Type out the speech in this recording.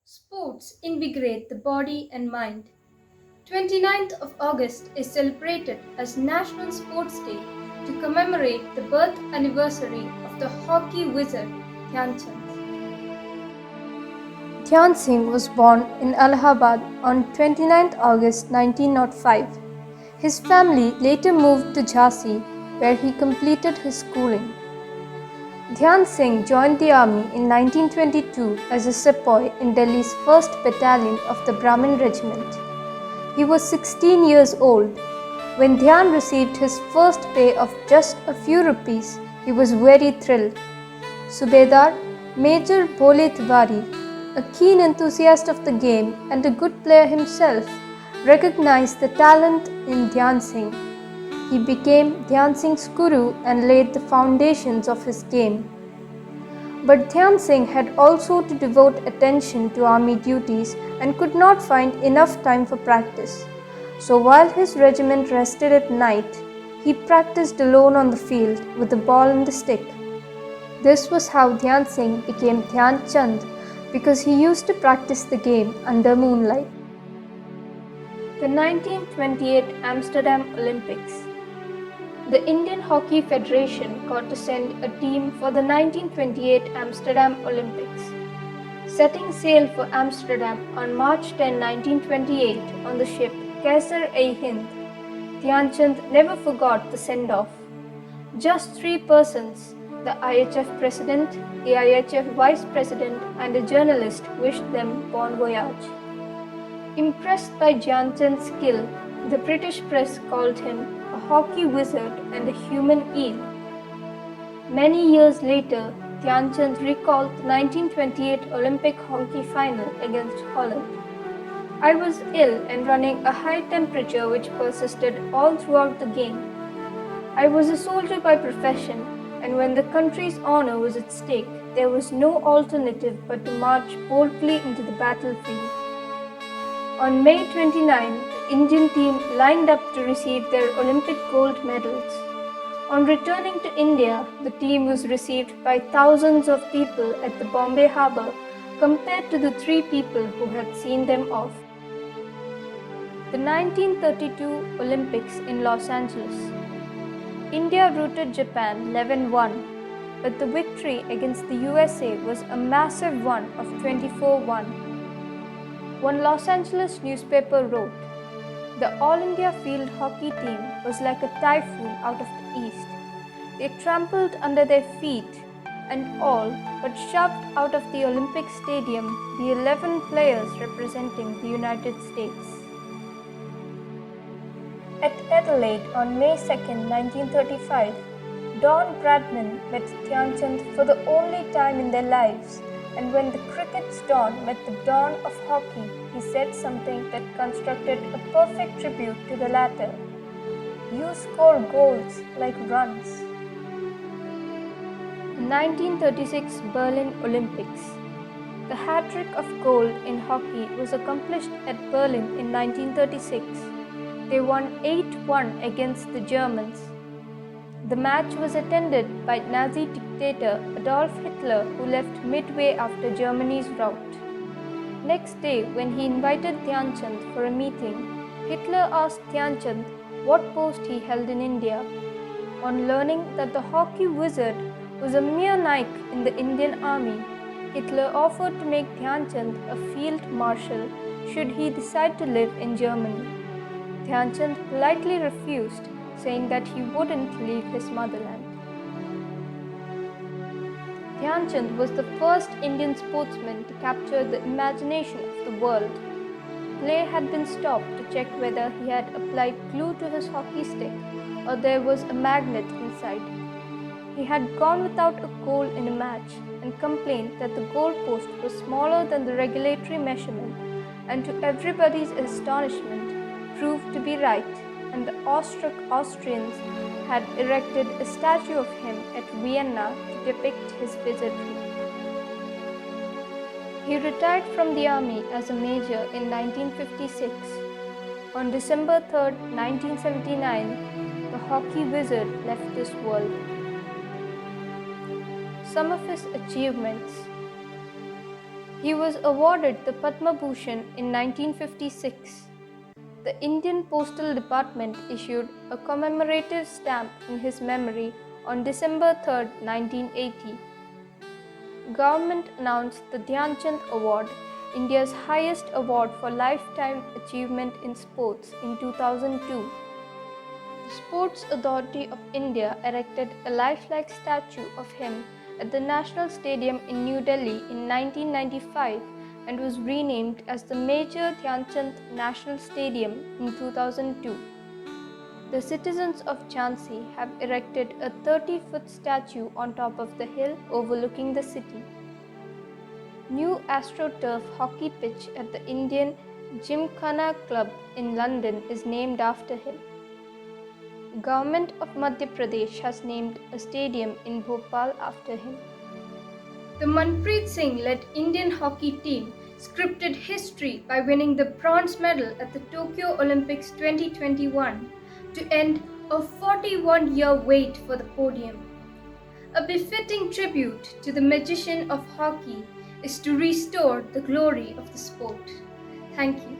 Sports invigorate the body and mind. 29th of August is celebrated as National Sports Day to commemorate the birth anniversary of the hockey wizard Dhyan Chand. Dhyan Singh was born in Allahabad on 29th August 1905. His family later moved to Jhansi, where he completed his schooling. Dhyan Singh joined the army in 1922 as a sepoy in Delhi's 1st Battalion of the Brahmin Regiment. He was 16 years old. When Dhyan received his first pay of just a few rupees, he was very thrilled. Subedar Major Bole Tiwari, a keen enthusiast of the game and a good player himself, recognized the talent in Dhyan Singh. He became Dhyan Singh's guru and laid the foundations of his game. But Dhyan Singh had also to devote attention to army duties and could not find enough time for practice. So while his regiment rested at night, he practiced alone on the field with the ball and the stick. This was how Dhyan Singh became Dhyan Chand, because he used to practice the game under moonlight. The 1928 Amsterdam Olympics. The Indian Hockey Federation got to send a team for the 1928 Amsterdam Olympics. Setting sail for Amsterdam on March 10, 1928 on the ship Kaiser-i-Hind, Dhyan Chand never forgot the send-off. Just 3 persons, the IHF president, the IHF vice president and a journalist wished them bon voyage. Impressed by Dhyan Chand's skill, the British press called him a hockey wizard and a human eel. Many years later, Dhyan Chand recalled the 1928 Olympic hockey final against Holland. I was ill and running a high temperature which persisted all throughout the game. I was a soldier by profession, and when the country's honor was at stake, there was no alternative but to march boldly into the battlefield. On May 29, the Indian team lined up to receive their Olympic gold medals. On returning to India, the team was received by thousands of people at the Bombay harbour compared to the 3 people who had seen them off. The 1932 Olympics in Los Angeles. India routed Japan 11-1, but the victory against the USA was a massive one of 24-1. One Los Angeles newspaper wrote, "The All India field hockey team was like a typhoon out of the east. They trampled under their feet and all but shoved out of the Olympic Stadium the 11 players representing the United States." At Adelaide on May 2, 1935, Don Bradman met Dhyan Chand for the only time in their lives, and when the cricket's dawn met the dawn of hockey, he said something that constructed a perfect tribute to the latter. "You score goals like runs." The 1936 Berlin Olympics. The hat-trick of gold in hockey was accomplished at Berlin in 1936. They won 8-1 against the Germans. The match was attended by Nazi dictator Adolf Hitler, who left midway after Germany's rout. Next day, when he invited Dhyan Chand for a meeting, Hitler asked Dhyan Chand what post he held in India. On learning that the hockey wizard was a mere Naik in the Indian army, Hitler offered to make Dhyan Chand a field marshal should he decide to live in Germany. Dhyan Chand politely refused, saying that he wouldn't leave his motherland. Dhyan Chand was the first Indian sportsman to capture the imagination of the world. Play had been stopped to check whether he had applied glue to his hockey stick or there was a magnet inside. He had gone without a goal in a match and complained that the goal post was smaller than the regulatory measurement, and to everybody's astonishment, proved to be right, and the awestruck Austrians had erected a statue of him at Vienna to depict his wizardry. He retired from the army as a major in 1956. On December 3, 1979, the hockey wizard left this world. Some of his achievements. He was awarded the Padma Bhushan in 1956. The Indian Postal Department issued a commemorative stamp in his memory on December 3, 1980. Government announced the Dhyan Chand Award, India's highest award for lifetime achievement in sports, in 2002. The Sports Authority of India erected a lifelike statue of him at the National Stadium in New Delhi in 1995 and was renamed as the Major Dhyan Chand National Stadium in 2002. The citizens of Jhansi have erected a 30-foot statue on top of the hill overlooking the city. New AstroTurf hockey pitch at the Indian Gymkhana Club in London is named after him. Government of Madhya Pradesh has named a stadium in Bhopal after him. The Manpreet Singh-led Indian hockey team scripted history by winning the bronze medal at the Tokyo Olympics 2021 to end a 41-year wait for the podium. A befitting tribute to the magician of hockey is to restore the glory of the sport. Thank you.